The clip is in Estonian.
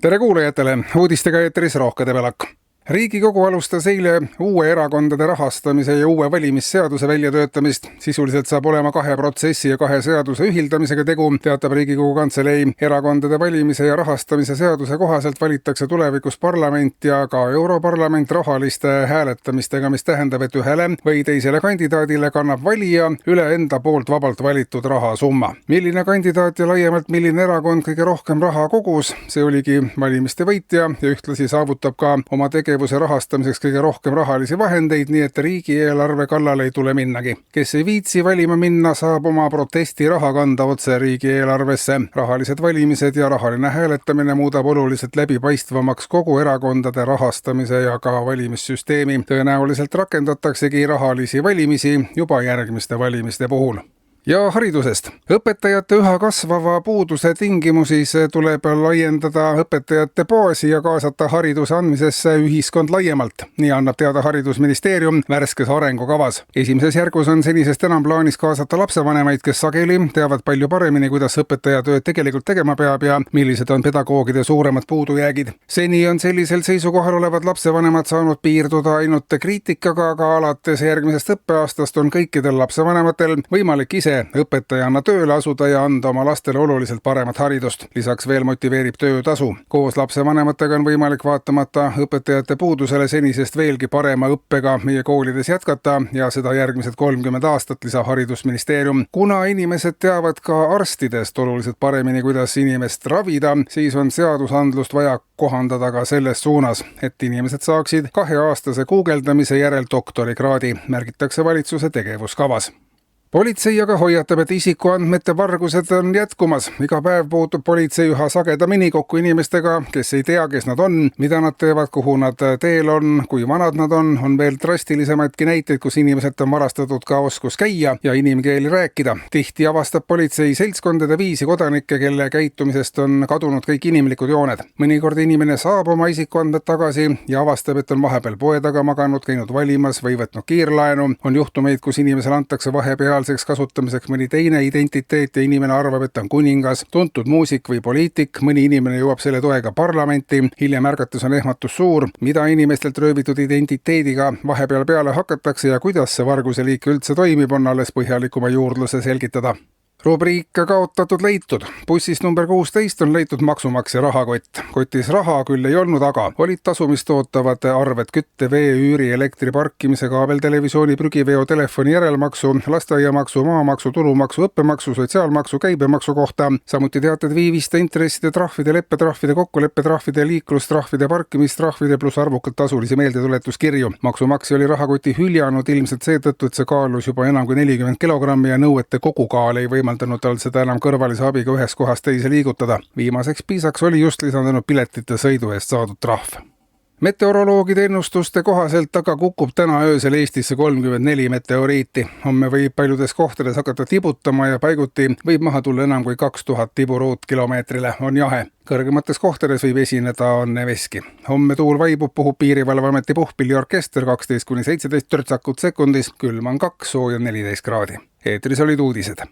Tere kuulajatele, uudistega eetris Rohke Debelak. Riigikogu alustas eile uue erakondade rahastamise ja uue valimisseaduse väljatöötamist. Sisuliselt saab olema 2 protsessi ja 2 seaduse ühildamisega tegu, teatab Riigikogu Kantselei. Erakondade valimise ja rahastamise seaduse kohaselt valitakse tulevikus parlament ja ka Europarlament rahaliste hääletamistega, mis tähendab, et ühele või teisele kandidaadile kannab valija üle enda poolt vabalt valitud rahasumma. Milline kandidaat ja laiemalt milline erakond kõige rohkem raha kogus, see oligi valimiste võitja ja ühtlasi saavutab ka oma tegevuse rahastamiseks kõige rohkem rahalisi vahendeid, nii et riigieelarve kallale ei tule minnagi. Kes ei viitsi valima minna, saab oma protesti raha kanda otse riigieelarvesse. Rahalised valimised ja rahaline hääletamine muudab oluliselt läbipaistvamaks kogu erakondade rahastamise ja ka valimissüsteemi. Tõenäoliselt rakendataksegi rahalisi valimisi juba järgmiste valimiste puhul. Ja haridusest. Õpetajate üha kasvava puuduse tingimusis tuleb laiendada õpetajate baasi ja kaasata hariduse andmisesse ühiskond laiemalt. Nii annab teada Haridusministeerium värskes arengukavas. Esimeses järgus on senisest enam plaanis kaasata lapsevanemaid, kes sageli teavad palju paremini, kuidas õpetajatööd tegelikult tegema peab ja millised on pedagoogide suuremad puudujäägid. Seni on sellisel seisukohal olevad lapsevanemad saanud piirduda ainult kriitikaga, aga alates järgmisest õppeaastast on kõikidel lapsevanematel võimalik ise õpetajana tööle asuda ja anda oma lastele oluliselt paremat haridust. Lisaks veel motiveerib töötasu. Koos lapsevanematega on võimalik vaatamata õpetajate puudusele senisest veelgi parema õppega meie koolides jätkata ja seda järgmised 30 aastat, lisab Haridusministeerium. Kuna inimesed teavad ka arstidest oluliselt paremini, kuidas inimest ravida, siis on seadusandlust vaja kohandada ka selles suunas, et inimesed saaksid 2-aastase guugeldamise järel doktorikraadi, märgitakse valitsuse tegevuskavas. Politsei aga hoiatab, et isikuandmete vargused on jätkumas. Iga päev puutub politsei üha sagedamini kokku inimestega, kes ei tea, kes nad on, mida nad teevad, kuhu nad teel on, kui vanad nad on. On veel drastilisemaidki näiteid, kus inimeselt on varastatud ka oskus käia ja inimkeeli rääkida. Tihti avastab politsei seltskondade viisi kodanikke, kelle käitumisest on kadunud kõik inimlikud jooned. Mõnikord inimene saab oma isikuandmed tagasi ja avastab, et on vahepeal poe taga maganud, käinud valimas või võtnud kiirlaenu. On juhtumeid, kus inimesele antakse vahepeal kasutamiseks mõni teine identiteet ja inimene arvab, et on kuningas, tuntud muusik või poliitik. Mõni inimene jõuab selle toega parlamenti. Hiljem ärgates on ehmatus suur, mida inimestelt röövitud identiteediga vahepeal peale hakatakse ja kuidas see varguse liik üldse toimib, on alles põhjalikuma juurdluse selgitada. Rubriik kaotatud leitud. Bussist number 16 on leitud maksumaksja rahakott. Kotis raha küll ei olnud, aga olid tasumist ootavad arved kütte, vee, üüri, elektri, parkimise, kaabeltelevisiooni, prügiveo, telefoni järelmaksu, lasteaiamaksu, maamaksu, tulumaksu, õppemaksu, sotsiaalmaksu, käibemaksu kohta. Samuti teated viiviste, intresside, trahvide, leppetrahvide, kokkuleppetrahvide, liiklustrahvide, parkimistrahvide pluss arvukalt tasulisi meeldetuletuskirju. Maksumaksja oli rahakoti hüljanud ilmselt seetõttu, et see kaalus juba enam kui 40 kilogrammi ja nõuete kogukaal ei võimaldanud tal seda enam kõrvalise abiga ühest kohast teise liigutada. Viimaseks piisaks oli just lisandunud piletite sõidu eest saadud trahv. Meteoroloogide ennustuste kohaselt aga kukub täna öösel Eestisse 34 meteoriiti. Homme võib paljudes kohtades hakata tibutama ja paiguti võib maha tulla enam kui 2000 tibu ruutkilomeetrile. On jahe. Kõrgemates kohtades võib esineda veski. Homme tuul vaibub, puhub Piirivalveameti puhkpilliorkester 12–17 törtsakut sekundis, külm on 2, sooja 14 kraadi. Eetris olid uudised.